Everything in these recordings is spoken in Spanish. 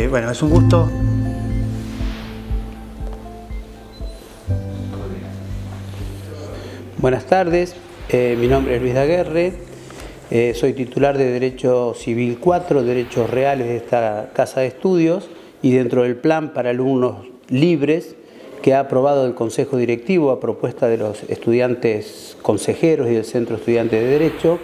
Bueno, es un gusto. Buenas tardes, mi nombre es Luis Daguerre, soy titular de Derecho Civil 4, Derechos Reales de esta Casa de Estudios, y dentro del plan para alumnos libres que ha aprobado el Consejo Directivo a propuesta de los estudiantes consejeros y del Centro Estudiante de Derecho,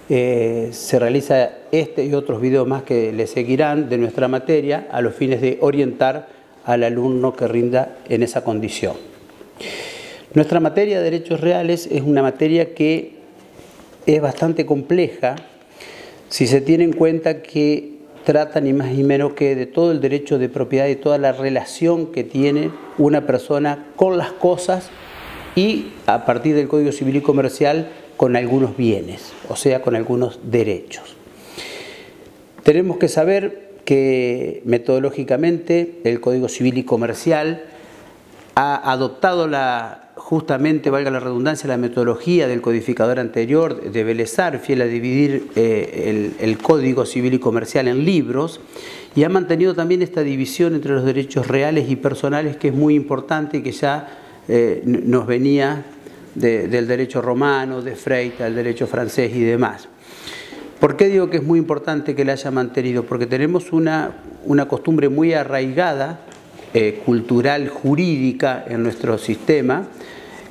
se realiza este y otros videos más que le seguirán de nuestra materia a los fines de orientar al alumno que rinda en esa condición. Nuestra materia de derechos reales es una materia que es bastante compleja si se tiene en cuenta que trata ni más ni menos que de todo el derecho de propiedad y toda la relación que tiene una persona con las cosas y a partir del Código Civil y Comercial con algunos bienes, o sea, con algunos derechos. Tenemos que saber que metodológicamente el Código Civil y Comercial ha adoptado justamente, valga la redundancia, la metodología del codificador anterior de Vélez Arfiel a dividir el Código Civil y Comercial en libros, y ha mantenido también esta división entre los derechos reales y personales, que es muy importante y que ya nos venía del derecho romano, de Freitas, del derecho francés y demás. ¿Por qué digo que es muy importante que la haya mantenido? Porque tenemos una costumbre muy arraigada, cultural, jurídica en nuestro sistema,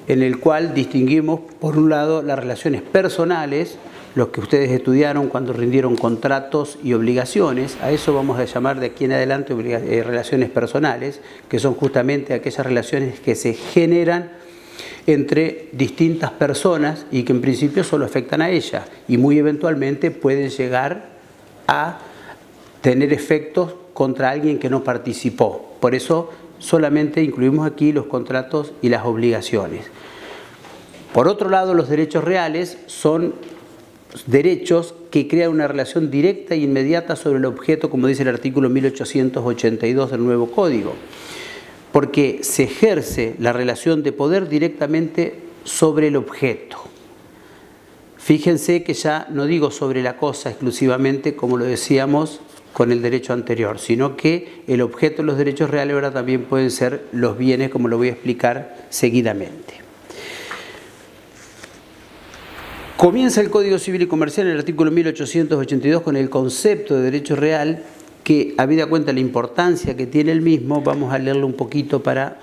en el cual distinguimos, por un lado, las relaciones personales, los que ustedes estudiaron cuando rindieron contratos y obligaciones. A eso vamos a llamar de aquí en adelante relaciones personales, que son justamente aquellas relaciones que se generan entre distintas personas y que en principio solo afectan a ellas y muy eventualmente pueden llegar a tener efectos contra alguien que no participó. Por eso solamente incluimos aquí los contratos y las obligaciones. Por otro lado, los derechos reales son derechos que crean una relación directa e inmediata sobre el objeto, como dice el artículo 1882 del nuevo Código, porque se ejerce la relación de poder directamente sobre el objeto. Fíjense que ya no digo sobre la cosa exclusivamente, como lo decíamos con el derecho anterior, sino que el objeto de los derechos reales ahora también pueden ser los bienes, como lo voy a explicar seguidamente. Comienza el Código Civil y Comercial en el artículo 1882 con el concepto de derecho real, que, habida cuenta la importancia que tiene el mismo, vamos a leerlo un poquito para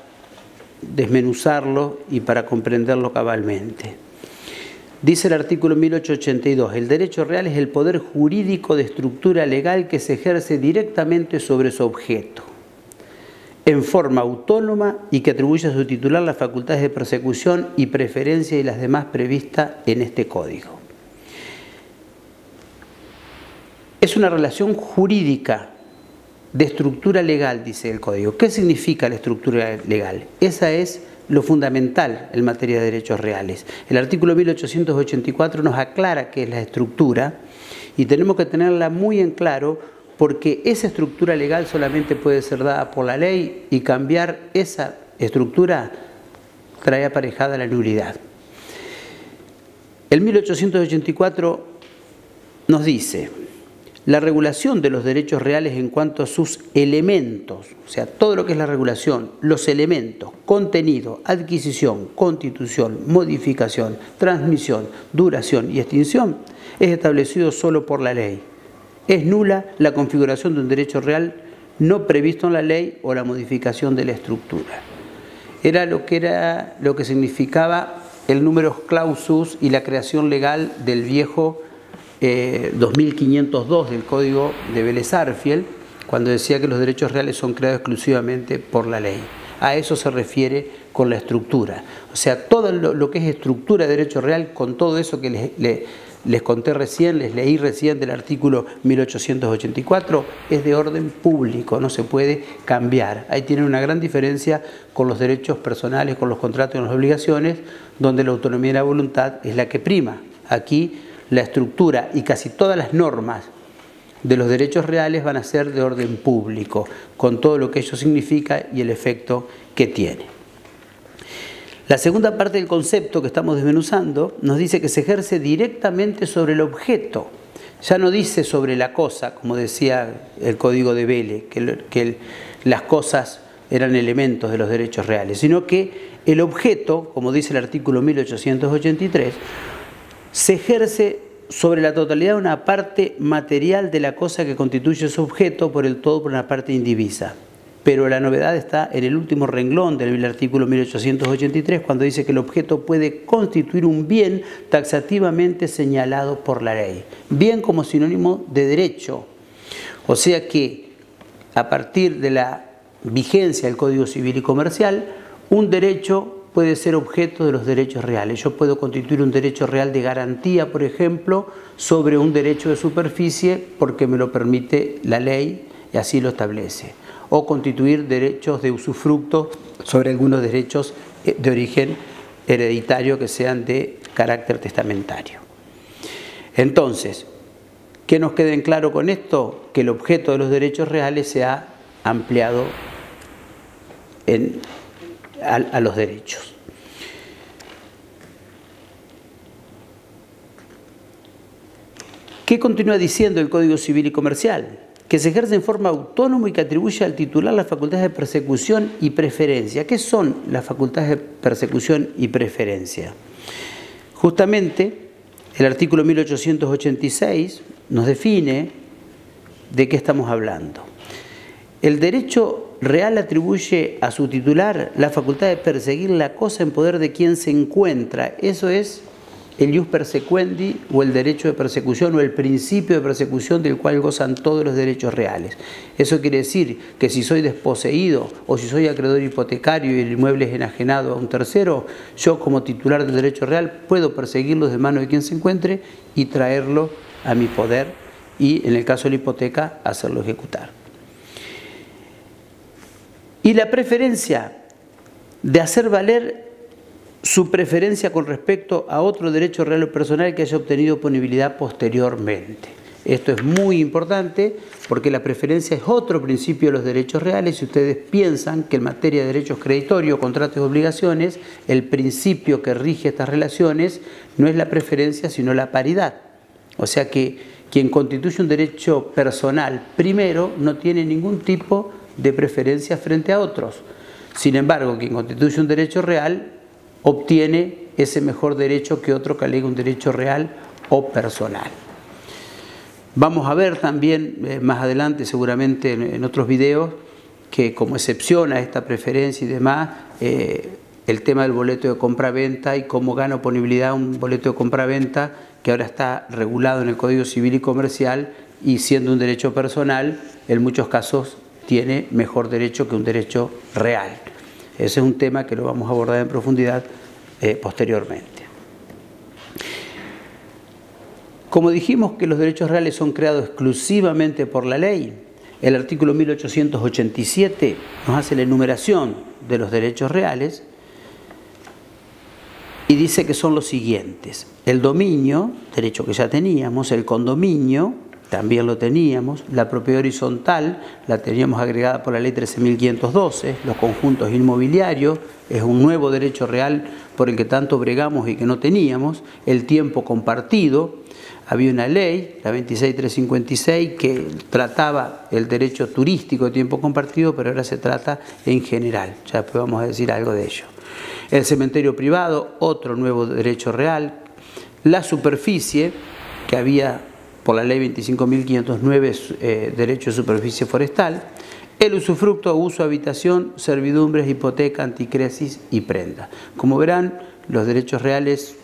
desmenuzarlo y para comprenderlo cabalmente. Dice el artículo 1882, el derecho real es el poder jurídico de estructura legal que se ejerce directamente sobre su objeto, en forma autónoma y que atribuye a su titular las facultades de persecución y preferencia y las demás previstas en este código. Es una relación jurídica de estructura legal, dice el código. ¿Qué significa la estructura legal? Esa es lo fundamental en materia de derechos reales. El artículo 1884 nos aclara qué es la estructura y tenemos que tenerla muy en claro, porque esa estructura legal solamente puede ser dada por la ley y cambiar esa estructura trae aparejada la nulidad. El 1884 nos dice: la regulación de los derechos reales en cuanto a sus elementos, o sea, todo lo que es la regulación, los elementos, contenido, adquisición, constitución, modificación, transmisión, duración y extinción, es establecido solo por la ley. Es nula la configuración de un derecho real no previsto en la ley o la modificación de la estructura. Era lo que significaba el numerus clausus y la creación legal del viejo 2502 del Código de Vélez Arfiel, cuando decía que los derechos reales son creados exclusivamente por la ley. A eso se refiere con la estructura. O sea, todo lo que es estructura de derecho real, con todo eso que les conté recién, les leí recién del artículo 1884, es de orden público, no se puede cambiar. Ahí tienen una gran diferencia con los derechos personales, con los contratos y las obligaciones, donde la autonomía y la voluntad es la que prima. Aquí la estructura y casi todas las normas de los derechos reales van a ser de orden público, con todo lo que ello significa y el efecto que tiene. La segunda parte del concepto que estamos desmenuzando nos dice que se ejerce directamente sobre el objeto. Ya no dice sobre la cosa, como decía el Código de Vélez, que las cosas eran elementos de los derechos reales, sino que el objeto, como dice el artículo 1883, se ejerce sobre la totalidad de una parte material de la cosa que constituye su objeto, por el todo por una parte indivisa. Pero la novedad está en el último renglón del artículo 1883, cuando dice que el objeto puede constituir un bien taxativamente señalado por la ley. Bien como sinónimo de derecho. O sea que a partir de la vigencia del Código Civil y Comercial, un derecho puede ser objeto de los derechos reales. Yo puedo constituir un derecho real de garantía, por ejemplo, sobre un derecho de superficie porque me lo permite la ley y así lo establece. O constituir derechos de usufructo sobre algunos derechos de origen hereditario que sean de carácter testamentario. Entonces, ¿qué nos queda en claro con esto? Que el objeto de los derechos reales se ha ampliado a los derechos. ¿Qué continúa diciendo el Código Civil y Comercial? Que se ejerce en forma autónoma y que atribuye al titular las facultades de persecución y preferencia. ¿Qué son las facultades de persecución y preferencia? Justamente, el artículo 1886 nos define de qué estamos hablando. El derecho real atribuye a su titular la facultad de perseguir la cosa en poder de quien se encuentra. Eso es el ius persequendi o el derecho de persecución o el principio de persecución del cual gozan todos los derechos reales. Eso quiere decir que si soy desposeído o si soy acreedor hipotecario y el inmueble es enajenado a un tercero, yo como titular del derecho real puedo perseguirlo de manos de quien se encuentre y traerlo a mi poder y, en el caso de la hipoteca, hacerlo ejecutar. Y la preferencia de hacer valer su preferencia con respecto a otro derecho real o personal que haya obtenido oponibilidad posteriormente. Esto es muy importante porque la preferencia es otro principio de los derechos reales. Si ustedes piensan que en materia de derechos creditorios, contratos y obligaciones, el principio que rige estas relaciones no es la preferencia sino la paridad. O sea que quien constituye un derecho personal primero no tiene ningún tipo de preferencia frente a otros. Sin embargo, quien constituye un derecho real obtiene ese mejor derecho que otro que alega un derecho real o personal. Vamos a ver también más adelante, seguramente en otros videos, que como excepción a esta preferencia y demás, el tema del boleto de compra-venta y cómo gana oponibilidad un boleto de compra-venta que ahora está regulado en el Código Civil y Comercial y siendo un derecho personal, en muchos casos tiene mejor derecho que un derecho real. Ese es un tema que lo vamos a abordar en profundidad posteriormente. Como dijimos que los derechos reales son creados exclusivamente por la ley, el artículo 1887 nos hace la enumeración de los derechos reales y dice que son los siguientes. El dominio, derecho que ya teníamos, el condominio, también lo teníamos, la propiedad horizontal la teníamos agregada por la ley 13.512, los conjuntos inmobiliarios, es un nuevo derecho real por el que tanto bregamos y que no teníamos, el tiempo compartido, había una ley, la 26.356, que trataba el derecho turístico de tiempo compartido, pero ahora se trata en general, ya después vamos a decir algo de ello. El cementerio privado, otro nuevo derecho real, la superficie, que había por la ley 25.509, derecho de superficie forestal, el usufructo, uso, habitación, servidumbres, hipoteca, anticresis y prenda. Como verán, los derechos reales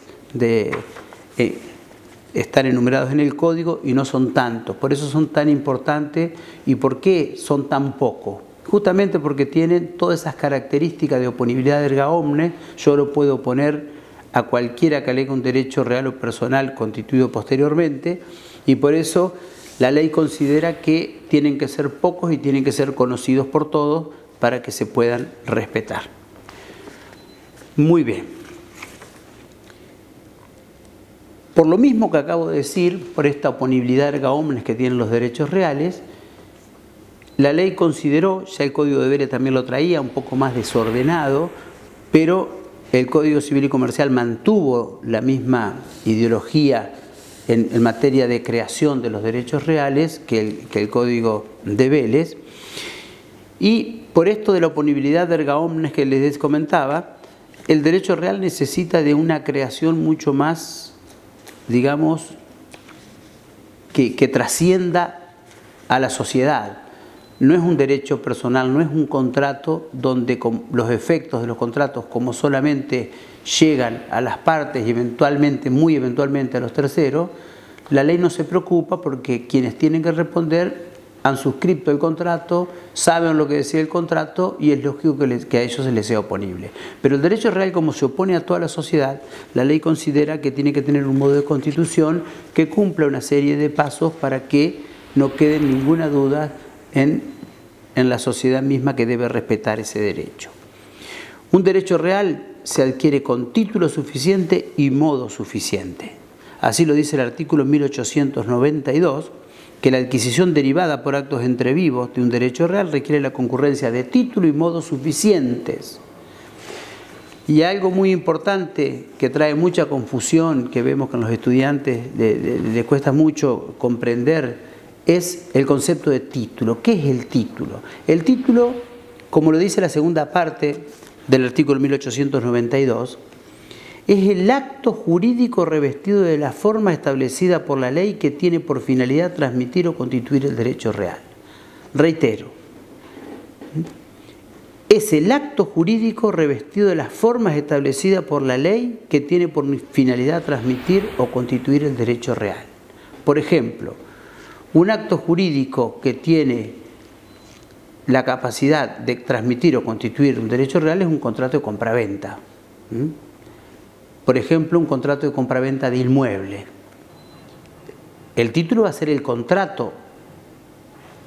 están enumerados en el Código y no son tantos. Por eso son tan importantes. ¿Y por qué son tan pocos? Justamente porque tienen todas esas características de oponibilidad erga omnes. Yo lo puedo oponer a cualquiera que alegue un derecho real o personal constituido posteriormente, y por eso la ley considera que tienen que ser pocos y tienen que ser conocidos por todos para que se puedan respetar. Muy bien. Por lo mismo que acabo de decir, por esta oponibilidad erga omnes que tienen los derechos reales, la ley consideró, ya el Código de Vélez también lo traía, un poco más desordenado, pero el Código Civil y Comercial mantuvo la misma ideología en materia de creación de los derechos reales que el Código de Vélez. Y por esto de la oponibilidad erga omnes que les comentaba, el derecho real necesita de una creación mucho más, digamos, que trascienda a la sociedad. No es un derecho personal, no es un contrato donde los efectos de los contratos, como solamente llegan a las partes y eventualmente, muy eventualmente a los terceros, la ley no se preocupa porque quienes tienen que responder han suscrito el contrato, saben lo que decía el contrato y es lógico que a ellos se les sea oponible. Pero el derecho real, como se opone a toda la sociedad, la ley considera que tiene que tener un modo de constitución que cumpla una serie de pasos para que no quede ninguna duda en la sociedad misma que debe respetar ese derecho. Un derecho real se adquiere con título suficiente y modo suficiente. Así lo dice el artículo 1892, que la adquisición derivada por actos entre vivos de un derecho real requiere la concurrencia de título y modo suficientes. Y algo muy importante que trae mucha confusión, que vemos que a los estudiantes les cuesta mucho comprender, es el concepto de título. ¿Qué es el título? El título, como lo dice la segunda parte del artículo 1892, es el acto jurídico revestido de la forma establecida por la ley que tiene por finalidad transmitir o constituir el derecho real. Reitero, es el acto jurídico revestido de las formas establecidas por la ley que tiene por finalidad transmitir o constituir el derecho real. Por ejemplo, un acto jurídico que tiene la capacidad de transmitir o constituir un derecho real es un contrato de compraventa. Por ejemplo, un contrato de compraventa de inmueble. El título va a ser el contrato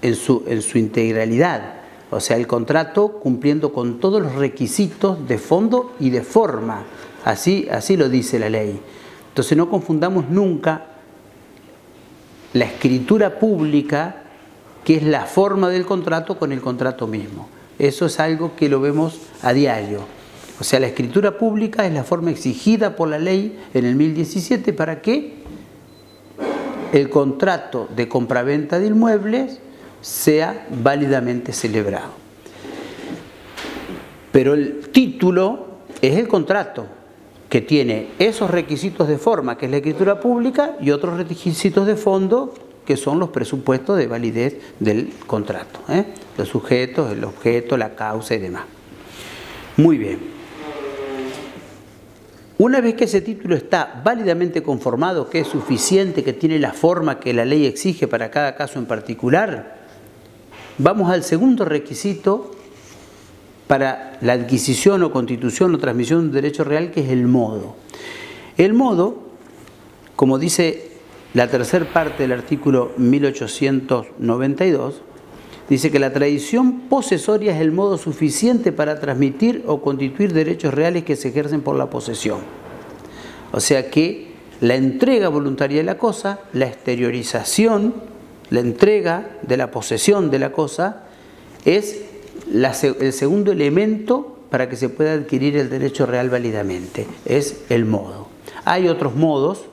en su integralidad, o sea, el contrato cumpliendo con todos los requisitos de fondo y de forma. Así lo dice la ley. Entonces no confundamos nunca la escritura pública, que es la forma del contrato, con el contrato mismo. Eso es algo que lo vemos a diario. O sea, la escritura pública es la forma exigida por la ley en el 1017 para que el contrato de compraventa de inmuebles sea válidamente celebrado. Pero el título es el contrato que tiene esos requisitos de forma, que es la escritura pública, y otros requisitos de fondo, que son los presupuestos de validez del contrato, los sujetos, el objeto, la causa y demás. Muy bien. Una vez que ese título está válidamente conformado, que es suficiente, que tiene la forma que la ley exige para cada caso en particular, vamos al segundo requisito para la adquisición o constitución o transmisión de un derecho real, que es el modo. El modo, como dice la tercera parte del artículo 1892, dice que la tradición posesoria es el modo suficiente para transmitir o constituir derechos reales que se ejercen por la posesión. O sea que la entrega voluntaria de la cosa, la exteriorización, la entrega de la posesión de la cosa, es el segundo elemento para que se pueda adquirir el derecho real válidamente. Es el modo. Hay otros modos,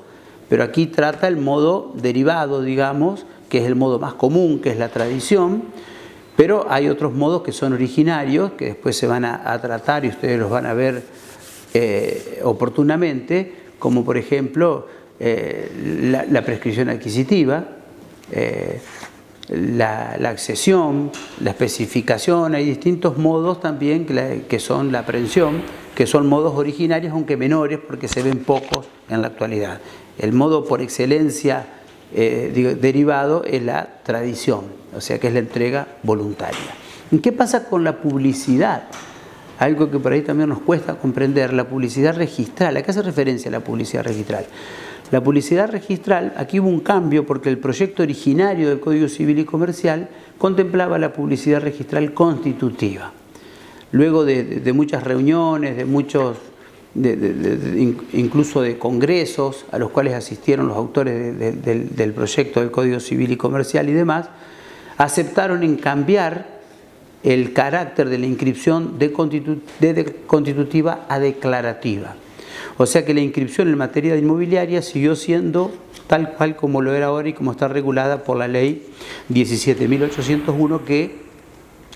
pero aquí trata el modo derivado, digamos, que es el modo más común, que es la tradición, pero hay otros modos que son originarios, que después se van a tratar y ustedes los van a ver oportunamente, como por ejemplo la prescripción adquisitiva, la accesión, la especificación. Hay distintos modos también que son la aprehensión, que son modos originarios, aunque menores, porque se ven pocos en la actualidad. El modo por excelencia derivado es la tradición, o sea que es la entrega voluntaria. ¿Y qué pasa con la publicidad? Algo que por ahí también nos cuesta comprender, la publicidad registral. ¿A qué hace referencia la publicidad registral? La publicidad registral, aquí hubo un cambio porque el proyecto originario del Código Civil y Comercial contemplaba la publicidad registral constitutiva. Luego de muchas reuniones, incluso de congresos a los cuales asistieron los autores del proyecto del Código Civil y Comercial y demás, aceptaron en cambiar el carácter de la inscripción de constitutiva a declarativa. O sea que la inscripción en materia de inmobiliaria siguió siendo tal cual como lo era ahora y como está regulada por la ley 17.801, que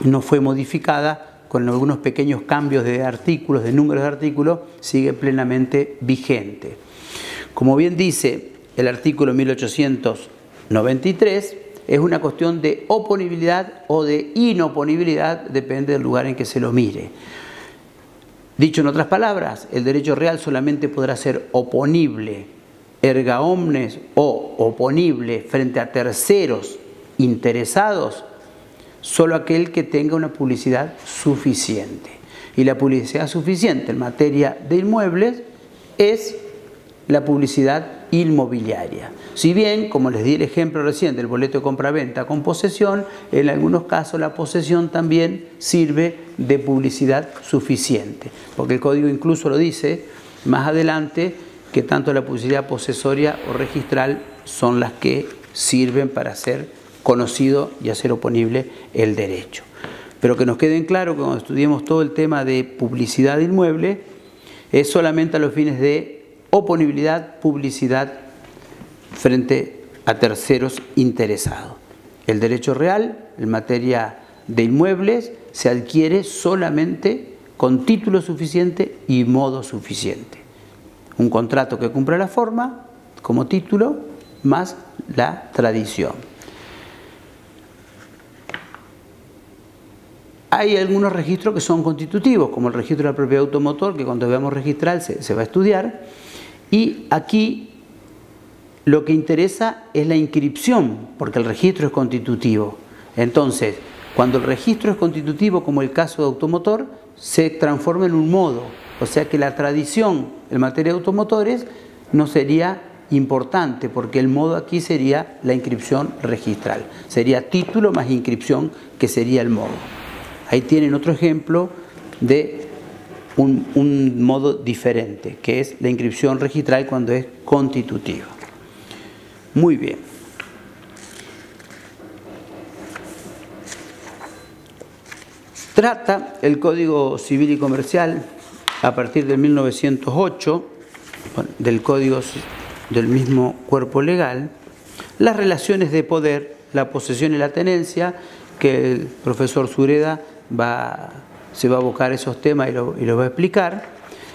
no fue modificada, con algunos pequeños cambios de artículos, de números de artículos, sigue plenamente vigente. Como bien dice el artículo 1893, es una cuestión de oponibilidad o de inoponibilidad, depende del lugar en que se lo mire. Dicho en otras palabras, el derecho real solamente podrá ser oponible erga omnes o oponible frente a terceros interesados solo aquel que tenga una publicidad suficiente. Y la publicidad suficiente en materia de inmuebles es la publicidad inmobiliaria. Si bien, como les di el ejemplo recién del boleto de compraventa con posesión, en algunos casos la posesión también sirve de publicidad suficiente, porque el código incluso lo dice más adelante, que tanto la publicidad posesoria o registral son las que sirven para hacer conocido y hacer oponible el derecho. Pero que nos quede claro que cuando estudiemos todo el tema de publicidad de inmueble, es solamente a los fines de oponibilidad, publicidad frente a terceros interesados. El derecho real en materia de inmuebles se adquiere solamente con título suficiente y modo suficiente. Un contrato que cumpla la forma como título más la tradición. Hay algunos registros que son constitutivos, como el registro de la propiedad automotor, que cuando veamos registral se va a estudiar. Y aquí lo que interesa es la inscripción, porque el registro es constitutivo. Entonces, cuando el registro es constitutivo, como el caso de automotor, se transforma en un modo. O sea que la tradición en materia de automotores no sería importante, porque el modo aquí sería la inscripción registral. Sería título más inscripción, que sería el modo. Ahí tienen otro ejemplo de un modo diferente, que es la inscripción registral cuando es constitutiva. Muy bien. Trata el Código Civil y Comercial a partir de 1908, del Código del mismo cuerpo legal, las relaciones de poder, la posesión y la tenencia, que el profesor Sureda se va a abocar esos temas y lo va a explicar.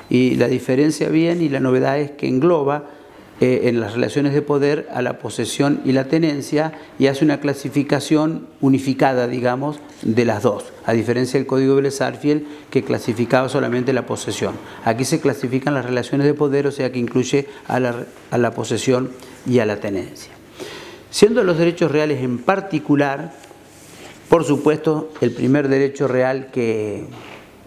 Y la diferencia bien y la novedad es que engloba en las relaciones de poder a la posesión y la tenencia y hace una clasificación unificada, digamos, de las dos, a diferencia del Código Vélez-Sarsfield, que clasificaba solamente la posesión. Aquí se clasifican las relaciones de poder, o sea que incluye a la posesión y a la tenencia. Siendo los derechos reales en particular, por supuesto, el primer derecho real que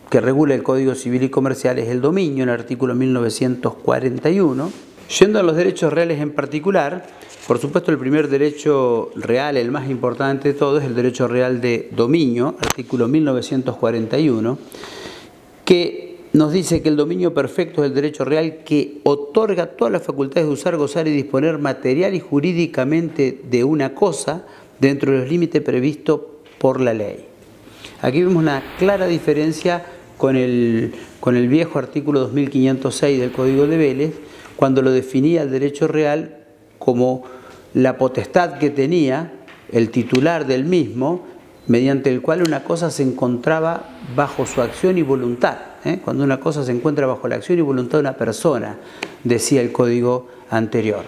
regula el Código Civil y Comercial es el dominio, en el artículo 1941. Yendo a los derechos reales en particular, por supuesto el primer derecho real, el más importante de todos, es el derecho real de dominio, artículo 1941, que nos dice que el dominio perfecto es el derecho real que otorga todas las facultades de usar, gozar y disponer material y jurídicamente de una cosa dentro de los límites previstos por la ley. Aquí vemos una clara diferencia con el viejo artículo 2506 del Código de Vélez, cuando lo definía el derecho real como la potestad que tenía el titular del mismo, mediante el cual una cosa se encontraba bajo su acción y voluntad. Cuando una cosa se encuentra bajo la acción y voluntad de una persona, decía el código anterior.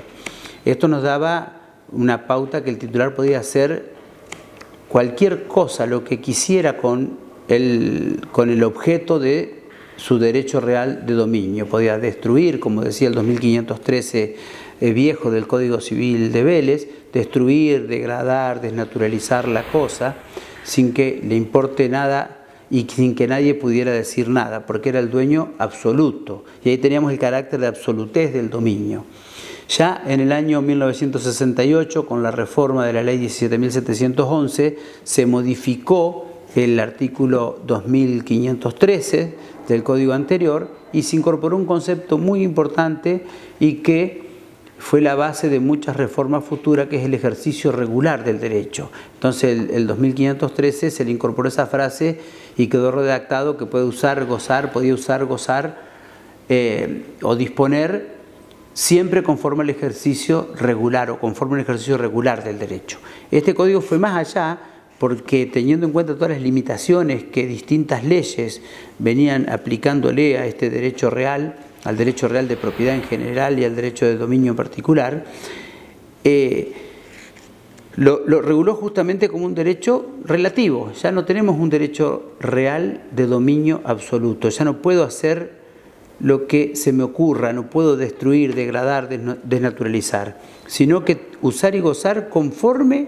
Esto nos daba una pauta que el titular podía hacer cualquier cosa, lo que quisiera con el objeto de su derecho real de dominio. Podía destruir, como decía el 2513 viejo del Código Civil de Vélez, destruir, degradar, desnaturalizar la cosa sin que le importe nada y sin que nadie pudiera decir nada, porque era el dueño absoluto. Y ahí teníamos el carácter de absolutez del dominio. Ya en el año 1968, con la reforma de la ley 17.711, se modificó el artículo 2513 del código anterior y se incorporó un concepto muy importante y que fue la base de muchas reformas futuras, que es el ejercicio regular del derecho. Entonces el 2513 se le incorporó esa frase y quedó redactado que podía usar, gozar o disponer siempre conforme al ejercicio regular o conforme al ejercicio regular del derecho. Este código fue más allá porque, teniendo en cuenta todas las limitaciones que distintas leyes venían aplicándole a este derecho real, al derecho real de propiedad en general y al derecho de dominio en particular, lo reguló justamente como un derecho relativo. Ya no tenemos un derecho real de dominio absoluto. Ya no puedo hacer lo que se me ocurra, no puedo destruir, degradar, desnaturalizar, sino que usar y gozar conforme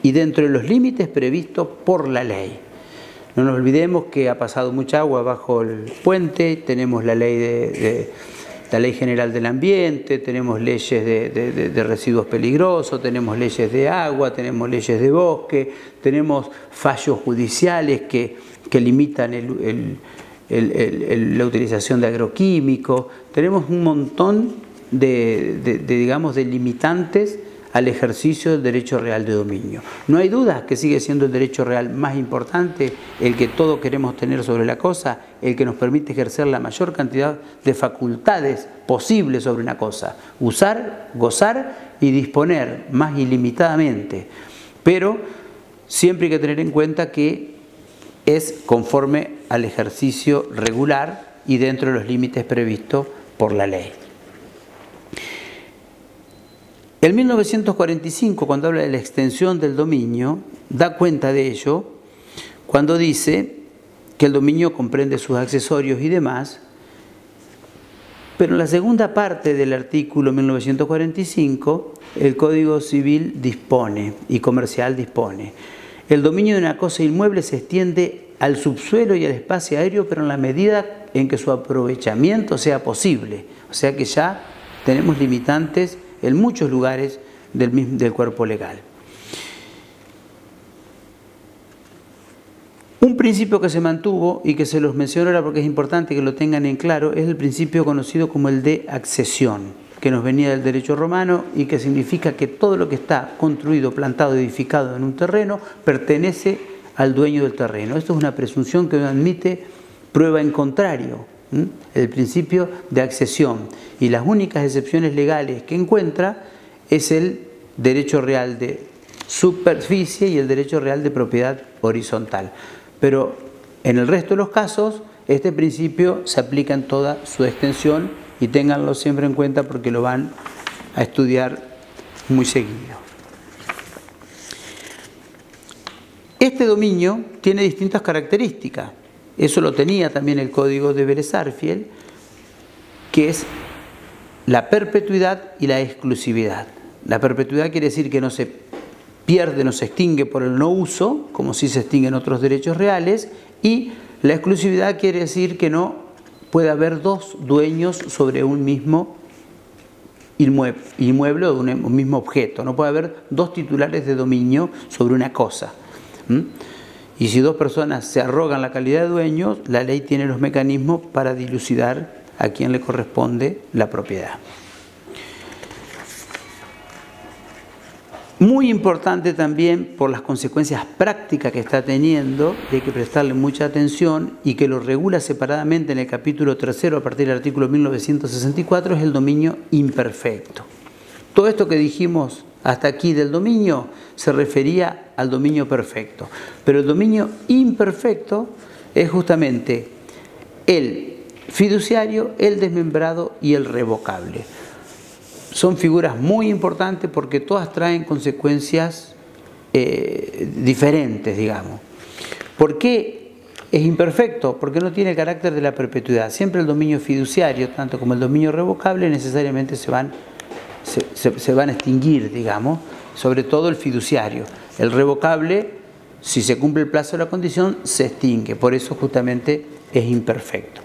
y dentro de los límites previstos por la ley. No nos olvidemos que ha pasado mucha agua bajo el puente, tenemos la ley la Ley General del Ambiente, tenemos leyes de residuos peligrosos, tenemos leyes de agua, tenemos leyes de bosque, tenemos fallos judiciales que limitan la utilización de agroquímicos, tenemos un montón digamos, de limitantes al ejercicio del derecho real de dominio. No hay duda que sigue siendo el derecho real más importante, el que todos queremos tener sobre la cosa, el que nos permite ejercer la mayor cantidad de facultades posibles sobre una cosa, usar, gozar y disponer más ilimitadamente. Pero siempre hay que tener en cuenta que es conforme al ejercicio regular y dentro de los límites previstos por la ley. En 1945, cuando habla de la extensión del dominio, da cuenta de ello cuando dice que el dominio comprende sus accesorios y demás, pero en la segunda parte del artículo 1945, el Código Civil dispone y comercial dispone: el dominio de una cosa inmueble se extiende al subsuelo y al espacio aéreo, pero en la medida en que su aprovechamiento sea posible. O sea que ya tenemos limitantes en muchos lugares del cuerpo legal. Un principio que se mantuvo y que se los menciono ahora porque es importante que lo tengan en claro es el principio conocido como el de accesión, que nos venía del derecho romano y que significa que todo lo que está construido, plantado, edificado en un terreno pertenece al dueño del terreno. Esto es una presunción que no admite prueba en contrario. El principio de accesión, y las únicas excepciones legales que encuentra es el derecho real de superficie y el derecho real de propiedad horizontal. Pero en el resto de los casos este principio se aplica en toda su extensión, y ténganlo siempre en cuenta porque lo van a estudiar muy seguido. Este dominio tiene distintas características. Eso lo tenía también el Código de Vélez-Sarsfield, que es la perpetuidad y la exclusividad. La perpetuidad quiere decir que no se pierde, no se extingue por el no uso, como sí se extinguen otros derechos reales, y la exclusividad quiere decir que no puede haber dos dueños sobre un mismo inmueble o de un mismo objeto. No puede haber dos titulares de dominio sobre una cosa. Y si dos personas se arrogan la calidad de dueños, la ley tiene los mecanismos para dilucidar a quién le corresponde la propiedad. Muy importante también por las consecuencias prácticas que está teniendo, y hay que prestarle mucha atención, y que lo regula separadamente en el capítulo 3 a partir del artículo 1964, es el dominio imperfecto. Todo esto que dijimos hasta aquí del dominio se refería al dominio perfecto, pero el dominio imperfecto es justamente el fiduciario, el desmembrado y el revocable. Son figuras muy importantes porque todas traen consecuencias diferentes, digamos. ¿Por qué es imperfecto? Porque no tiene el carácter de la perpetuidad. Siempre el dominio fiduciario, tanto como el dominio revocable, necesariamente se van a extinguir, digamos, sobre todo el fiduciario. El revocable, si se cumple el plazo de la condición, se extingue. Por eso justamente es imperfecto.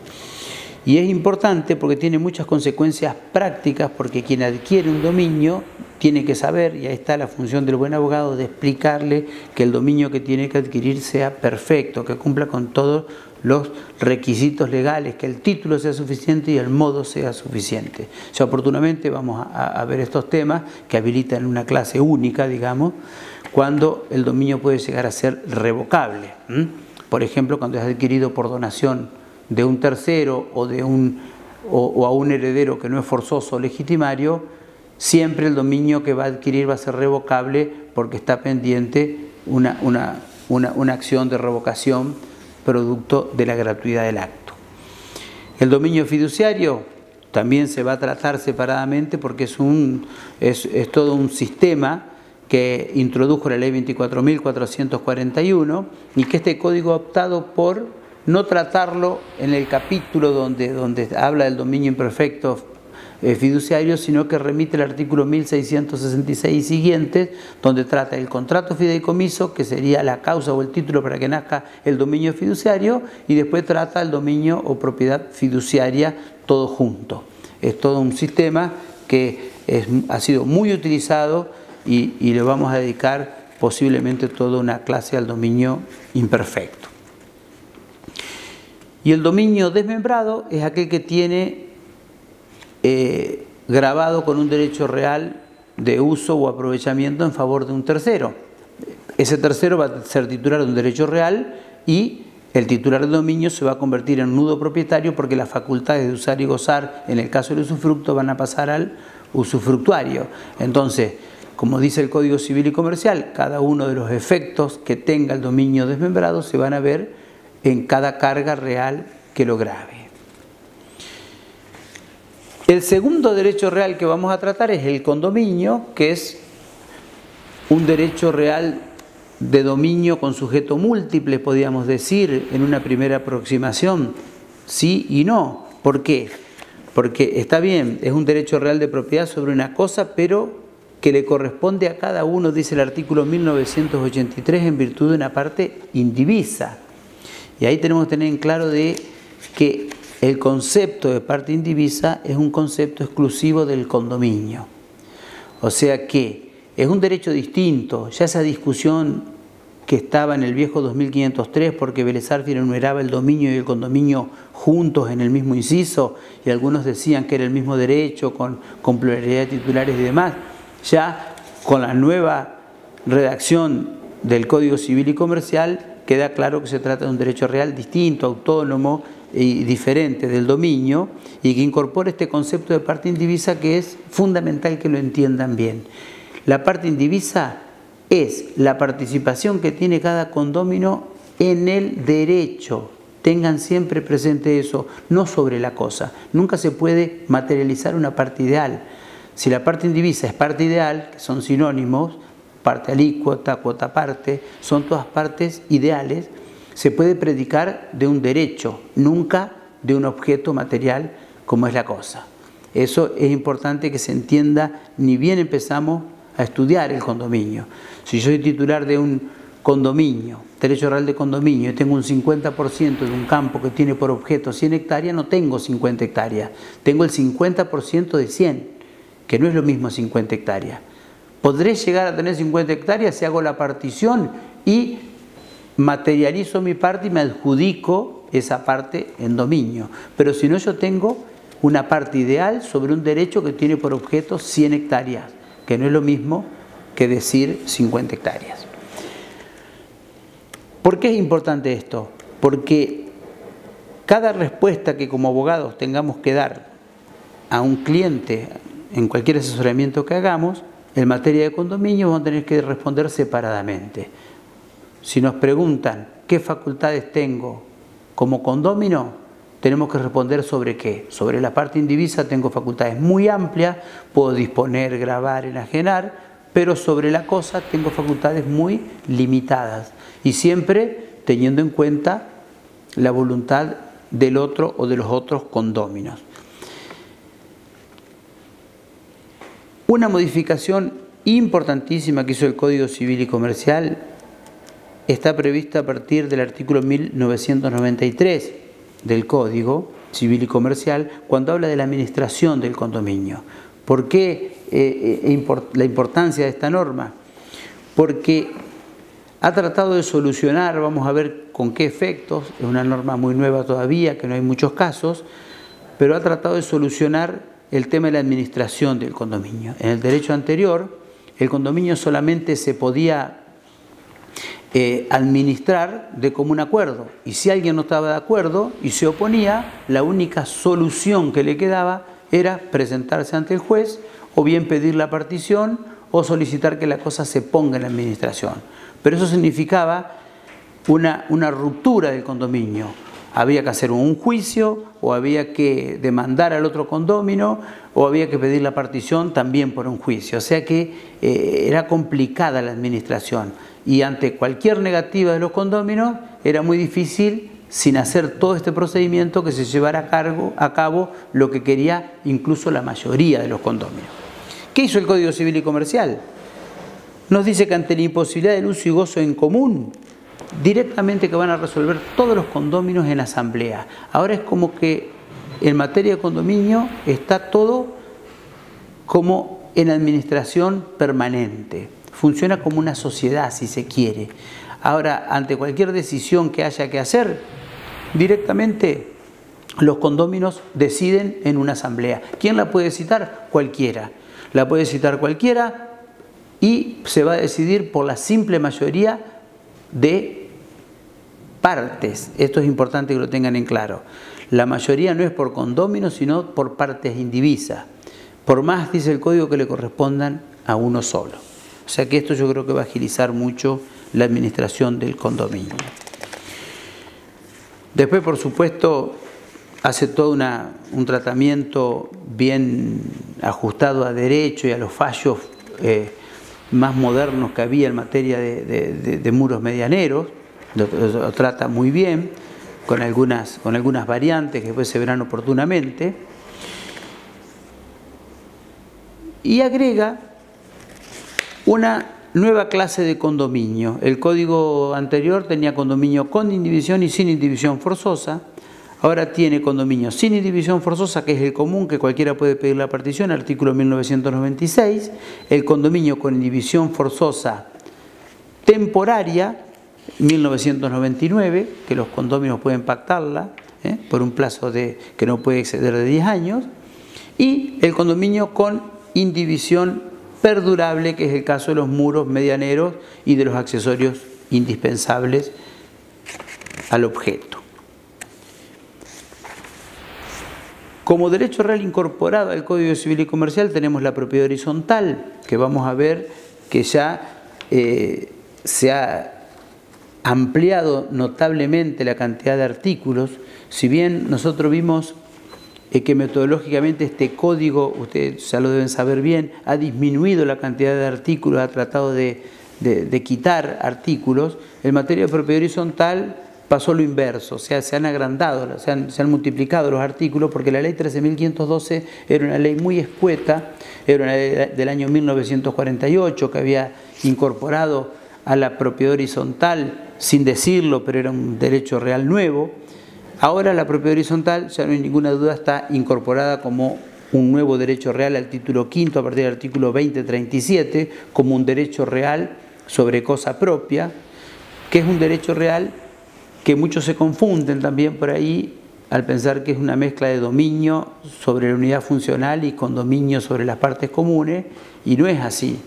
Y es importante porque tiene muchas consecuencias prácticas, porque quien adquiere un dominio tiene que saber, y ahí está la función del buen abogado, de explicarle que el dominio que tiene que adquirir sea perfecto, que cumpla con todos los requisitos legales, que el título sea suficiente y el modo sea suficiente. Ya oportunamente vamos a ver estos temas que habilitan una clase única, digamos, cuando el dominio puede llegar a ser revocable. Por ejemplo, cuando es adquirido por donación de un tercero o a un heredero que no es forzoso o legitimario, siempre el dominio que va a adquirir va a ser revocable porque está pendiente una acción de revocación producto de la gratuidad del acto. El dominio fiduciario también se va a tratar separadamente porque es todo un sistema que introdujo la ley 24.441 y que este código ha optado por no tratarlo en el capítulo donde habla del dominio imperfecto fiduciario, sino que remite el artículo 1666 y siguientes, donde trata el contrato fideicomiso, que sería la causa o el título para que nazca el dominio fiduciario, y después trata el dominio o propiedad fiduciaria todo junto. Es todo un sistema que ha sido muy utilizado y le vamos a dedicar posiblemente toda una clase al dominio imperfecto. Y el dominio desmembrado es aquel que tiene grabado con un derecho real de uso o aprovechamiento en favor de un tercero. Ese tercero va a ser titular de un derecho real y el titular del dominio se va a convertir en nudo propietario porque las facultades de usar y gozar en el caso del usufructo van a pasar al usufructuario. Entonces, como dice el Código Civil y Comercial, cada uno de los efectos que tenga el dominio desmembrado se van a ver en cada carga real que lo grave. El segundo derecho real que vamos a tratar es el condominio, que es un derecho real de dominio con sujeto múltiple, podríamos decir, en una primera aproximación, sí y no. ¿Por qué? Porque está bien, es un derecho real de propiedad sobre una cosa, pero que le corresponde a cada uno, dice el artículo 1983, en virtud de una parte indivisa. Y ahí tenemos que tener en claro de que el concepto de parte indivisa es un concepto exclusivo del condominio. O sea que es un derecho distinto. Ya esa discusión que estaba en el viejo 2503 porque Vélez Arfield enumeraba el dominio y el condominio juntos en el mismo inciso y algunos decían que era el mismo derecho con pluralidad de titulares y demás. Ya con la nueva redacción del Código Civil y Comercial queda claro que se trata de un derecho real distinto, autónomo y diferente del dominio y que incorpora este concepto de parte indivisa que es fundamental que lo entiendan bien. La parte indivisa es la participación que tiene cada condómino en el derecho. Tengan siempre presente eso, no sobre la cosa. Nunca se puede materializar una parte ideal. Si la parte indivisa es parte ideal, que son sinónimos, parte alícuota, cuota parte, son todas partes ideales, se puede predicar de un derecho, nunca de un objeto material como es la cosa. Eso es importante que se entienda, ni bien empezamos a estudiar el condominio. Si yo soy titular de un condominio, derecho real de condominio, y tengo un 50% de un campo que tiene por objeto 100 hectáreas, no tengo 50 hectáreas, tengo el 50% de 100, que no es lo mismo 50 hectáreas. Podré llegar a tener 50 hectáreas si hago la partición y materializo mi parte y me adjudico esa parte en dominio. Pero si no, yo tengo una parte ideal sobre un derecho que tiene por objeto 100 hectáreas, que no es lo mismo que decir 50 hectáreas. ¿Por qué es importante esto? Porque cada respuesta que como abogados tengamos que dar a un cliente en cualquier asesoramiento que hagamos, en materia de condominio vamos a tener que responder separadamente. Si nos preguntan qué facultades tengo como condómino, tenemos que responder sobre qué. Sobre la parte indivisa tengo facultades muy amplias, puedo disponer, grabar, enajenar, pero sobre la cosa tengo facultades muy limitadas y siempre teniendo en cuenta la voluntad del otro o de los otros condóminos. Una modificación importantísima que hizo el Código Civil y Comercial está prevista a partir del artículo 1993 del Código Civil y Comercial cuando habla de la administración del condominio. ¿Por qué la importancia de esta norma? Porque ha tratado de solucionar, vamos a ver con qué efectos, es una norma muy nueva todavía, que no hay muchos casos, pero ha tratado de solucionar el tema de la administración del condominio. En el derecho anterior, el condominio solamente se podía administrar de común acuerdo. Y si alguien no estaba de acuerdo y se oponía, la única solución que le quedaba era presentarse ante el juez o bien pedir la partición o solicitar que la cosa se ponga en la administración. Pero eso significaba una ruptura del condominio. Había que hacer un juicio o había que demandar al otro condomino o había que pedir la partición también por un juicio. O sea que era complicada la administración y ante cualquier negativa de los condóminos era muy difícil, sin hacer todo este procedimiento, que se llevara a cabo lo que quería incluso la mayoría de los condóminos. ¿Qué hizo el Código Civil y Comercial? Nos dice que ante la imposibilidad del uso y gozo en común, directamente que van a resolver todos los condóminos en asamblea. Ahora es como que en materia de condominio está todo como en administración permanente. Funciona como una sociedad, si se quiere. Ahora, ante cualquier decisión que haya que hacer, directamente los condóminos deciden en una asamblea. ¿Quién la puede citar? Cualquiera. La puede citar cualquiera y se va a decidir por la simple mayoría de partes. Esto es importante que lo tengan en claro. La mayoría no es por condóminos, sino por partes indivisas. Por más, dice el código, que le correspondan a uno solo. O sea que esto yo creo que va a agilizar mucho la administración del condominio. Después, por supuesto, hace todo un tratamiento bien ajustado a derecho y a los fallos más modernos que había en materia de muros medianeros. Lo trata muy bien, con algunas variantes que después se verán oportunamente. Y agrega una nueva clase de condominio. El código anterior tenía condominio con indivisión y sin indivisión forzosa. Ahora tiene condominio sin indivisión forzosa, que es el común, que cualquiera puede pedir la partición, artículo 1996. El condominio con indivisión forzosa temporaria, 1999, que los condóminos pueden pactarla por un plazo que no puede exceder de 10 años. Y el condominio con indivisión perdurable, que es el caso de los muros medianeros y de los accesorios indispensables al objeto. Como derecho real incorporado al Código Civil y Comercial tenemos la propiedad horizontal, que vamos a ver que ya se ha ampliado notablemente la cantidad de artículos. Si bien nosotros vimos que metodológicamente este código, ustedes ya lo deben saber bien, ha disminuido la cantidad de artículos, ha tratado de quitar artículos, en materia de propiedad horizontal pasó lo inverso, o sea, se han agrandado, se han multiplicado los artículos, porque la ley 13.512 era una ley muy escueta, era una ley del año 1948 que había incorporado a la propiedad horizontal, sin decirlo, pero era un derecho real nuevo. Ahora la propiedad horizontal, ya no hay ninguna duda, está incorporada como un nuevo derecho real al título quinto a partir del artículo 2037, como un derecho real sobre cosa propia, que es un derecho real que muchos se confunden también por ahí al pensar que es una mezcla de dominio sobre la unidad funcional y condominio sobre las partes comunes, y no es así,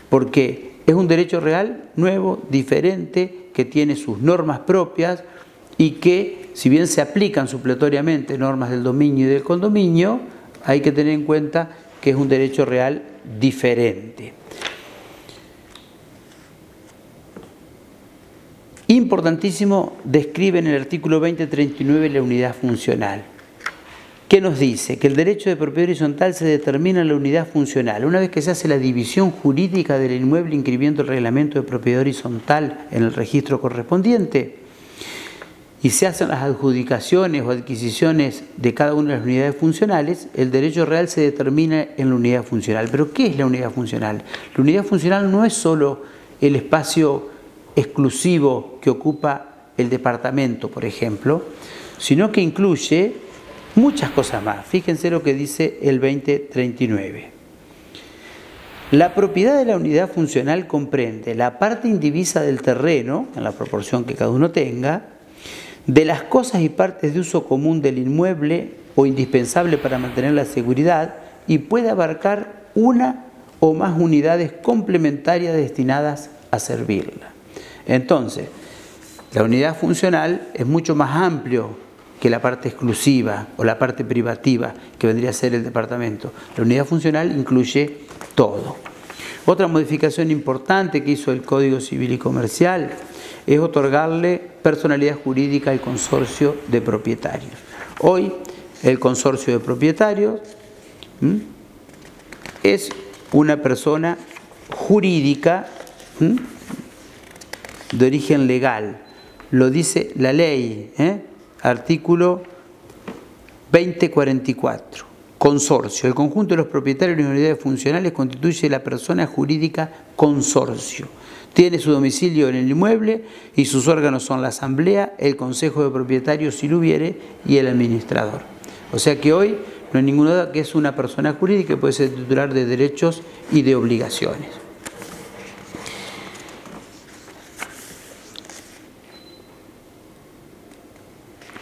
porque es un derecho real nuevo, diferente, que tiene sus normas propias y que, si bien se aplican supletoriamente normas del dominio y del condominio, hay que tener en cuenta que es un derecho real diferente. Importantísimo, describe en el artículo 2039 la unidad funcional. ¿Qué nos dice? Que el derecho de propiedad horizontal se determina en la unidad funcional. Una vez que se hace la división jurídica del inmueble inscribiendo el reglamento de propiedad horizontal en el registro correspondiente, y se hacen las adjudicaciones o adquisiciones de cada una de las unidades funcionales, el derecho real se determina en la unidad funcional. ¿Pero qué es la unidad funcional? La unidad funcional no es solo el espacio exclusivo que ocupa el departamento, por ejemplo, sino que incluye muchas cosas más. Fíjense lo que dice el 2039. La propiedad de la unidad funcional comprende la parte indivisa del terreno, en la proporción que cada uno tenga, de las cosas y partes de uso común del inmueble o indispensable para mantener la seguridad, y puede abarcar una o más unidades complementarias destinadas a servirla. Entonces, la unidad funcional es mucho más amplio que la parte exclusiva o la parte privativa que vendría a ser el departamento. La unidad funcional incluye todo. Otra modificación importante que hizo el Código Civil y Comercial es otorgarle personalidad jurídica al consorcio de propietarios. Hoy, el consorcio de propietarios es una persona jurídica de origen legal. Lo dice la ley, artículo 2044. Consorcio. El conjunto de los propietarios de las unidades funcionales constituye la persona jurídica consorcio. Tiene su domicilio en el inmueble y sus órganos son la asamblea, el consejo de propietarios si lo hubiere y el administrador. O sea que hoy no hay ninguna duda que es una persona jurídica que puede ser titular de derechos y de obligaciones.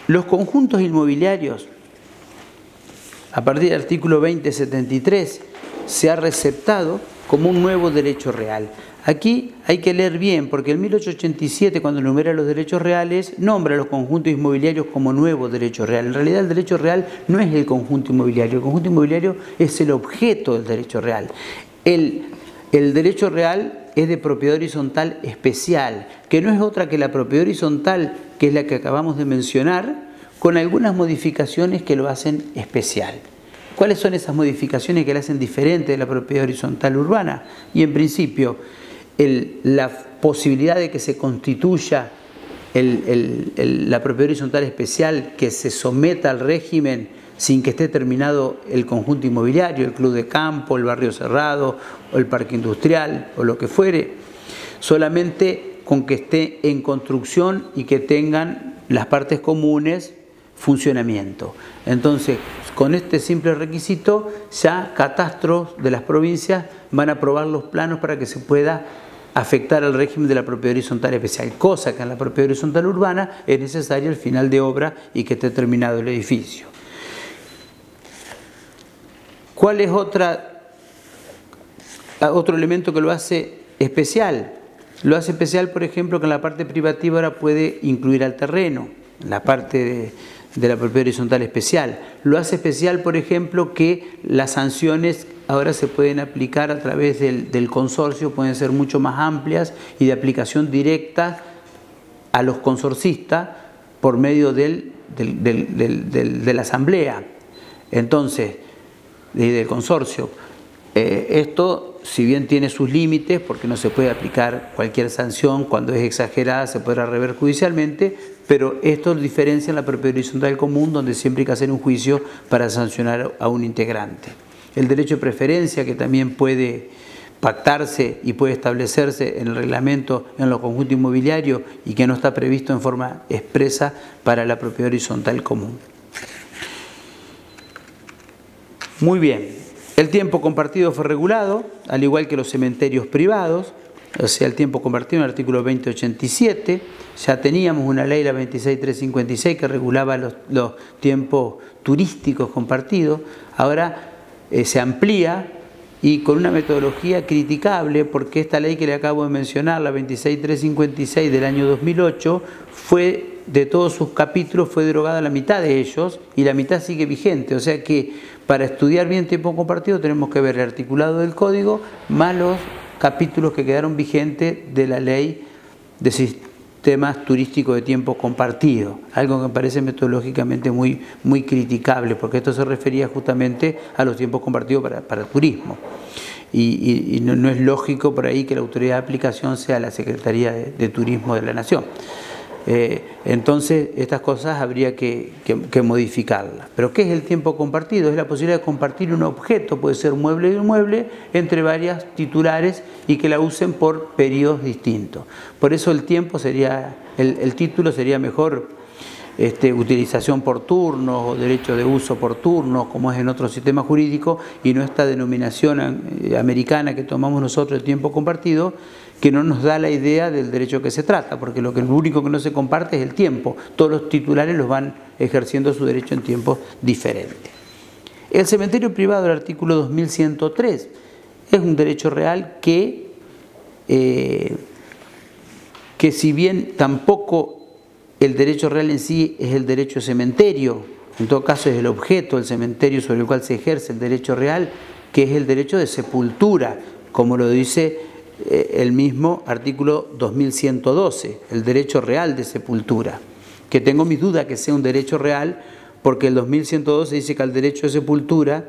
Los conjuntos inmobiliarios, a partir del artículo 2073, se ha receptado como un nuevo derecho real. Aquí hay que leer bien, porque en 1887, cuando enumera los derechos reales, nombra a los conjuntos inmobiliarios como nuevo derecho real. En realidad el derecho real no es el conjunto inmobiliario es el objeto del derecho real. El derecho real es de propiedad horizontal especial, que no es otra que la propiedad horizontal, que es la que acabamos de mencionar, con algunas modificaciones que lo hacen especial. ¿Cuáles son esas modificaciones que la hacen diferente de la propiedad horizontal urbana? Y en principio, la posibilidad de que se constituya la propiedad horizontal especial, que se someta al régimen sin que esté terminado el conjunto inmobiliario, el club de campo, el barrio cerrado, o el parque industrial, o lo que fuere, solamente con que esté en construcción y que tengan las partes comunes funcionamiento. Entonces, con este simple requisito, ya catastros de las provincias van a aprobar los planos para que se pueda afectar al régimen de la propiedad horizontal especial, cosa que en la propiedad horizontal urbana es necesario el final de obra y que esté terminado el edificio. ¿Cuál es otro elemento que lo hace especial? Lo hace especial, por ejemplo, que en la parte privativa ahora puede incluir al terreno, en la parte de la propiedad horizontal especial. Lo hace especial, por ejemplo, que las sanciones ahora se pueden aplicar a través del consorcio, pueden ser mucho más amplias y de aplicación directa a los consorcistas por medio de la asamblea. Entonces, del consorcio. Esto, si bien tiene sus límites, porque no se puede aplicar cualquier sanción, cuando es exagerada se podrá rever judicialmente, pero esto diferencia en la propiedad horizontal común, donde siempre hay que hacer un juicio para sancionar a un integrante. El derecho de preferencia, que también puede pactarse y puede establecerse en el reglamento en los conjuntos inmobiliarios y que no está previsto en forma expresa para la propiedad horizontal común. Muy bien. El tiempo compartido fue regulado, al igual que los cementerios privados, o sea, el tiempo compartido en el artículo 2087. Ya teníamos una ley, la 26356, que regulaba los tiempos turísticos compartidos. Ahora se amplía y con una metodología criticable, porque esta ley que le acabo de mencionar, la 26356 del año 2008, de todos sus capítulos fue derogada la mitad de ellos y la mitad sigue vigente. O sea que para estudiar bien tiempo compartido tenemos que ver el articulado del código más los capítulos que quedaron vigentes de la ley de sistemas turísticos de tiempo compartido. Algo que me parece metodológicamente muy criticable, porque esto se refería justamente a los tiempos compartidos para turismo. Y no es lógico por ahí que la autoridad de aplicación sea la Secretaría de Turismo de la Nación. Entonces estas cosas habría que modificarlas. Pero ¿qué es el tiempo compartido? Es la posibilidad de compartir un objeto, puede ser mueble y inmueble, entre varias titulares y que la usen por periodos distintos. Por eso el tiempo sería, el título sería mejor utilización por turnos o derecho de uso por turnos, como es en otro sistema jurídico, y no esta denominación americana que tomamos nosotros de tiempo compartido, que no nos da la idea del derecho que se trata, porque lo único que no se comparte es el tiempo. Todos los titulares los van ejerciendo su derecho en tiempos diferentes. El cementerio privado, el artículo 2103, es un derecho real que que si bien tampoco el derecho real en sí es el derecho de cementerio, en todo caso es el objeto del cementerio sobre el cual se ejerce el derecho real, que es el derecho de sepultura, como lo dice el mismo artículo 2112, el derecho real de sepultura, que tengo mis dudas que sea un derecho real, porque el 2112 dice que al derecho de sepultura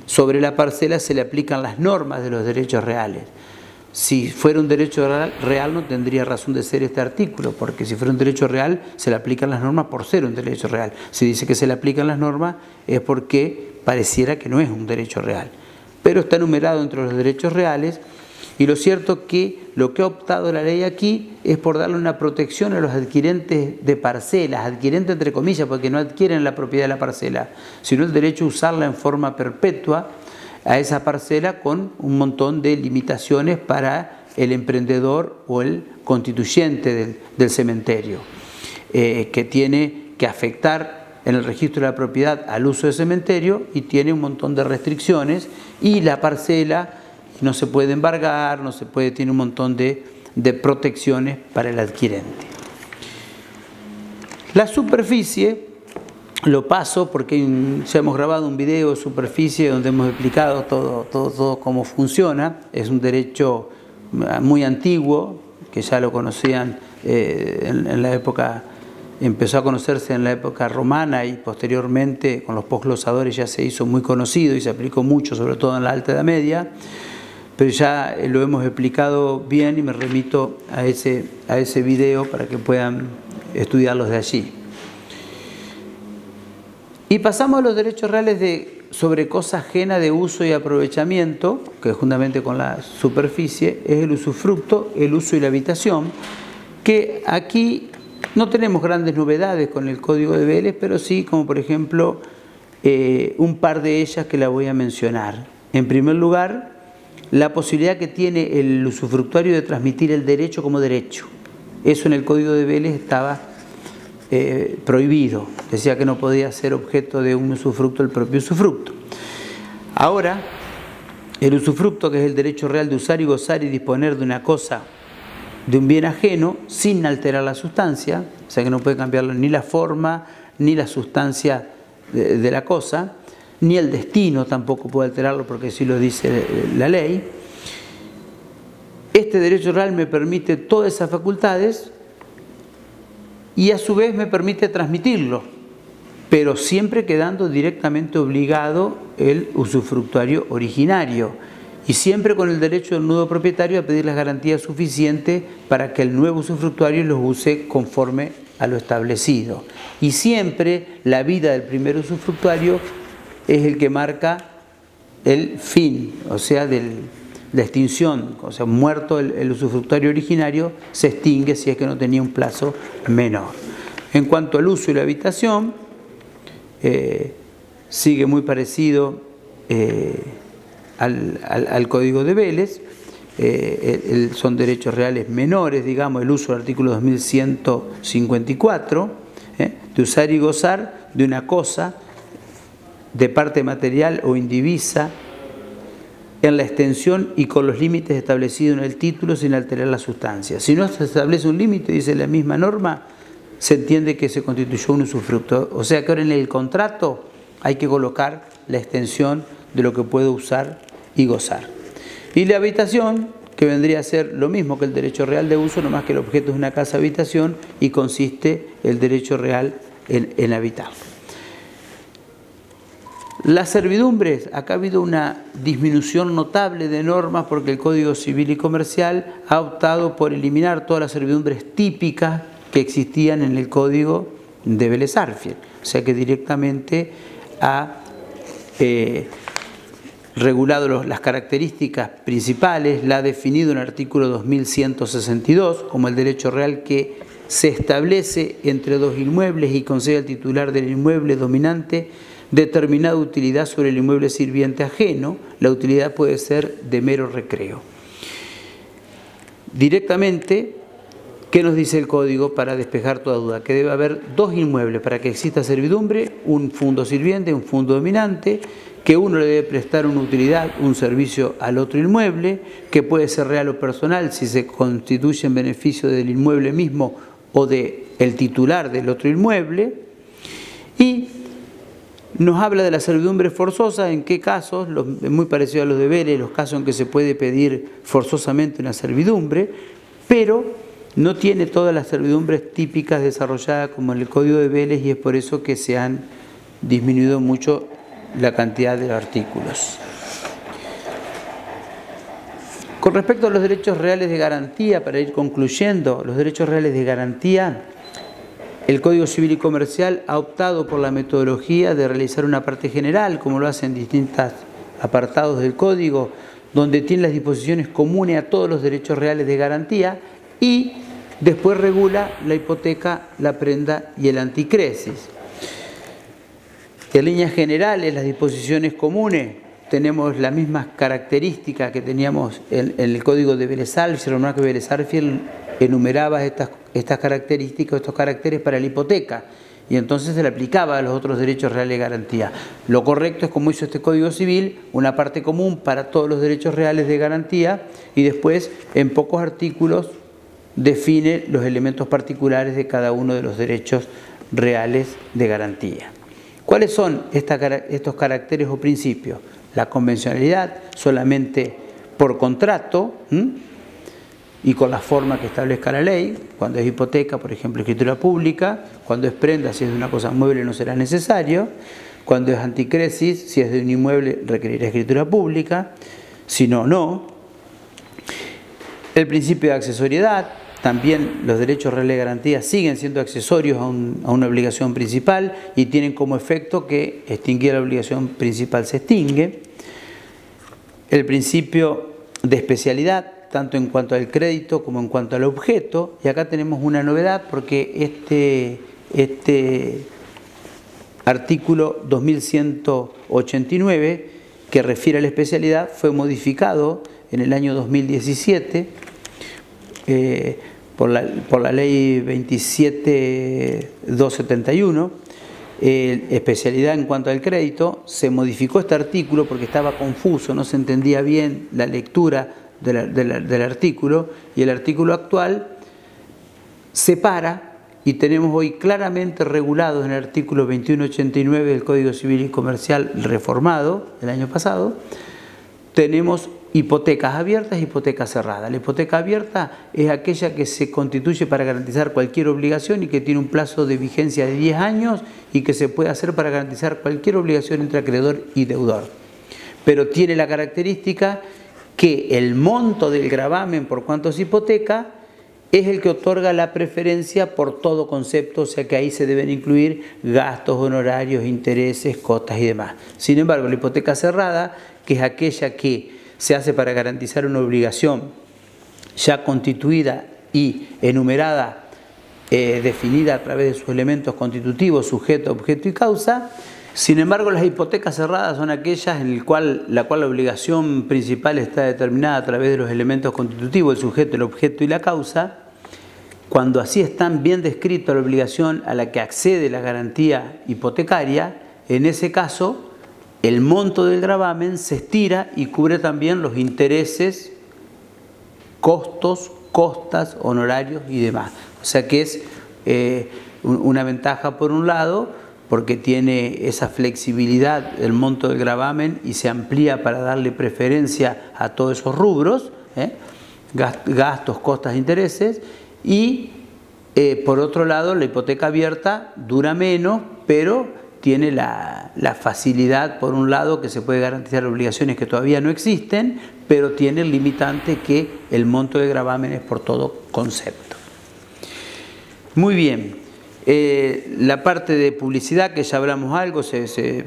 sobre la parcela se le aplican las normas de los derechos reales. Si fuera un derecho real no tendría razón de ser este artículo, porque si fuera un derecho real se le aplican las normas por ser un derecho real. Si dice que se le aplican las normas es porque pareciera que no es un derecho real. Pero está enumerado entre los derechos reales, y lo cierto que lo que ha optado la ley aquí es por darle una protección a los adquirentes de parcelas, adquirentes entre comillas, porque no adquieren la propiedad de la parcela, sino el derecho a usarla en forma perpetua a esa parcela, con un montón de limitaciones para el emprendedor o el constituyente del cementerio, que tiene que afectar en el registro de la propiedad al uso del cementerio, y tiene un montón de restricciones, y la parcela no se puede embargar, no se puede, tiene un montón de protecciones para el adquirente. La superficie lo paso porque ya hemos grabado un video de superficie donde hemos explicado todo cómo funciona. Es un derecho muy antiguo, que ya lo conocían en la época, empezó a conocerse en la época romana, y posteriormente con los posglosadores ya se hizo muy conocido y se aplicó mucho, sobre todo en la Alta Edad Media. Pero ya lo hemos explicado bien y me remito a ese video para que puedan estudiarlos de allí. Y pasamos a los derechos reales sobre cosa ajena de uso y aprovechamiento, que juntamente con la superficie es el usufructo, el uso y la habitación, que aquí no tenemos grandes novedades con el Código de Vélez, pero sí, como por ejemplo, un par de ellas que la voy a mencionar. En primer lugar, la posibilidad que tiene el usufructuario de transmitir el derecho como derecho. Eso en el Código de Vélez estaba prohibido. Decía que no podía ser objeto de un usufructo el propio usufructo. Ahora, el usufructo, que es el derecho real de usar y gozar y disponer de una cosa, de un bien ajeno, sin alterar la sustancia, o sea que no puede cambiar ni la forma ni la sustancia de la cosa, ni el destino tampoco puede alterarlo, porque sí lo dice la ley. Este derecho real me permite todas esas facultades y a su vez me permite transmitirlo, pero siempre quedando directamente obligado el usufructuario originario, y siempre con el derecho del nuevo propietario a pedir las garantías suficientes para que el nuevo usufructuario los use conforme a lo establecido. Y siempre la vida del primer usufructuario es el que marca el fin, o sea, la extinción. O sea, muerto el usufructuario originario, se extingue si es que no tenía un plazo menor. En cuanto al uso y la habitación, sigue muy parecido al Código de Vélez. Son derechos reales menores, digamos, el uso del artículo 2154, de usar y gozar de una cosa de parte material o indivisa en la extensión y con los límites establecidos en el título sin alterar la sustancia. Si no se establece un límite, dice la misma norma, se entiende que se constituyó un usufructo. O sea que ahora en el contrato hay que colocar la extensión de lo que puedo usar y gozar. Y la habitación, que vendría a ser lo mismo que el derecho real de uso, nomás que el objeto es una casa habitación y consiste el derecho real en habitar. Las servidumbres, acá ha habido una disminución notable de normas porque el Código Civil y Comercial ha optado por eliminar todas las servidumbres típicas que existían en el Código de Vélez Sarsfield. O sea que directamente ha regulado las características principales, la ha definido en el artículo 2162 como el derecho real que se establece entre dos inmuebles y concede al titular del inmueble dominante determinada utilidad sobre el inmueble sirviente ajeno. La utilidad puede ser de mero recreo. Directamente, ¿qué nos dice el Código para despejar toda duda? Que debe haber dos inmuebles para que exista servidumbre, un fundo sirviente, un fundo dominante, que uno le debe prestar una utilidad, un servicio al otro inmueble, que puede ser real o personal si se constituye en beneficio del inmueble mismo o del titular del otro inmueble. Y nos habla de la servidumbre forzosa, en qué casos, muy parecido a los de Vélez, los casos en que se puede pedir forzosamente una servidumbre, pero no tiene todas las servidumbres típicas desarrolladas como en el Código de Vélez, y es por eso que se han disminuido mucho la cantidad de artículos. Con respecto a los derechos reales de garantía, para ir concluyendo, los derechos reales de garantía, el Código Civil y Comercial ha optado por la metodología de realizar una parte general, como lo hacen distintos apartados del Código, donde tiene las disposiciones comunes a todos los derechos reales de garantía, y después regula la hipoteca, la prenda y el anticresis. En líneas generales, las disposiciones comunes, tenemos las mismas características que teníamos en el Código de Vélez-Sarsfield. Recuerda que Vélez-Sarsfield enumeraba estas características, estos caracteres para la hipoteca, y entonces se le aplicaba a los otros derechos reales de garantía. Lo correcto es, como hizo este Código Civil, una parte común para todos los derechos reales de garantía, y después en pocos artículos define los elementos particulares de cada uno de los derechos reales de garantía. ¿Cuáles son estos caracteres o principios? La convencionalidad, solamente por contrato y con la forma que establezca la ley. Cuando es hipoteca, por ejemplo, escritura pública. Cuando es prenda, si es de una cosa mueble, no será necesario. Cuando es anticresis, si es de un inmueble, requerirá escritura pública. Si no, no. El principio de accesoriedad. También los derechos reales de garantía siguen siendo accesorios a una obligación principal, y tienen como efecto que extinguir la obligación principal se extingue. El principio de especialidad, tanto en cuanto al crédito como en cuanto al objeto, y acá tenemos una novedad, porque este artículo 2189, que refiere a la especialidad, fue modificado en el año 2017 por la ley 27.271, especialidad en cuanto al crédito. Se modificó este artículo porque estaba confuso, no se entendía bien la lectura del artículo, y el artículo actual separa, y tenemos hoy claramente regulados en el artículo 2189 del Código Civil y Comercial reformado el año pasado, tenemos hipotecas abiertas e hipotecas cerradas. La hipoteca abierta es aquella que se constituye para garantizar cualquier obligación y que tiene un plazo de vigencia de 10 años y que se puede hacer para garantizar cualquier obligación entre acreedor y deudor. Pero tiene la característica que el monto del gravamen por cuanto es hipoteca es el que otorga la preferencia por todo concepto, o sea que ahí se deben incluir gastos, honorarios, intereses, cotas y demás. Sin embargo, la hipoteca cerrada, que es aquella que se hace para garantizar una obligación ya constituida y enumerada, definida a través de sus elementos constitutivos, sujeto, objeto y causa. Sin embargo, las hipotecas cerradas son aquellas en la cual la obligación principal está determinada a través de los elementos constitutivos, el sujeto, el objeto y la causa. Cuando así están bien descritas la obligación a la que accede la garantía hipotecaria, en ese caso el monto del gravamen se estira y cubre también los intereses, costos, costas, honorarios y demás. O sea que es una ventaja por un lado, porque tiene esa flexibilidad del monto del gravamen y se amplía para darle preferencia a todos esos rubros, gastos, costas, intereses. Y por otro lado, la hipoteca abierta dura menos, pero tiene la facilidad, por un lado, que se puede garantizar obligaciones que todavía no existen, pero tiene el limitante que el monto de gravamen es por todo concepto. Muy bien. La parte de publicidad, que ya hablamos algo,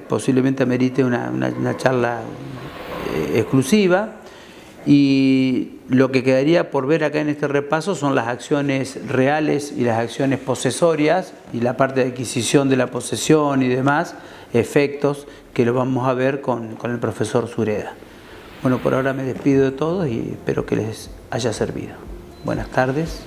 posiblemente amerite una charla exclusiva, y lo que quedaría por ver acá en este repaso son las acciones reales y las acciones posesorias, y la parte de adquisición de la posesión y demás efectos, que lo vamos a ver con el profesor Sureda. Bueno, por ahora me despido de todos y espero que les haya servido. Buenas tardes.